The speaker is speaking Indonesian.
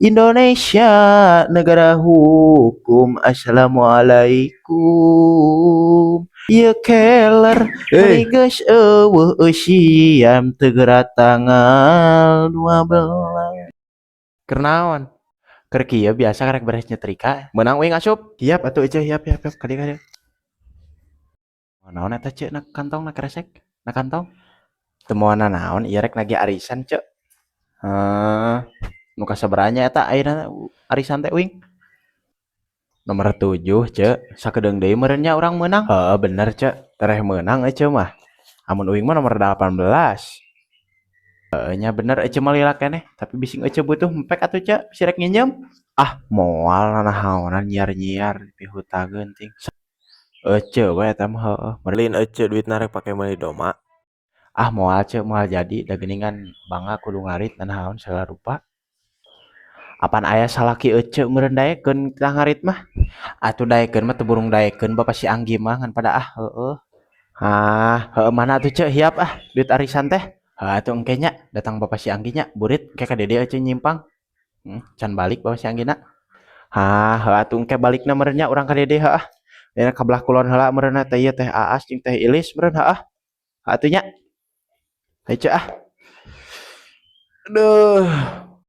Indonesia negara hukum. Assalamualaikum. Ya keler menigas eueuh siam tegera tanggal 12. Kernaon? Keur kieu biasa karek beres nyetrika. Meunang uing asup. Hiap atuh aja hiap hiap hiap kali. Naon eta ceuk na kantong na kresek? Na kantong? Teu moal nanaon ieu rek nagih arisan ceuk. Heuh. Nu kasabaranya eta ayeuna arisan teh uing? Nomor 7 ceuk. Sakedeung deui meureunnya urang meunang. Heeh bener ceuk. Tereh meunang eceuk mah. Amun uing mah nomor 18. Heeh nya bener eceuk mah lila keneh, tapi bising eceuk butuh empek atuh ceuk, si rek nginjem. Ah, moal nanaonan nyiar-nyiar pihutageun geuning. Eceuk we eta mah heueuh. Lin ece duitna rek pake meuli doma. Ah moal ceuk moal jadi da geuningan bangga kudu ngarit nanaon segala rupa. Apan aya salaki eceuk meureun daekeun tah ngarit mah. Atuh daekeun mah teu burung daekeun Bapak si Anggi mah ngan pada ah heueuh. Ah, heueuh mana atuh ceuk hiap ah duit arisan teh. Heuh atuh engke nya datang Bapak si Anggi nya burit engke ka Dede eceuk nyimpang. Can balik Bapak si Anggina. Hah, heuh atuh engke balikna meureun nya urang ka Dede heuh. Dena ka belah kulon heula meureunna teh ieu teh Aas jeung teh Ilis meureun heuh. Atuh nya. Heuh ceuk ah. Aduh.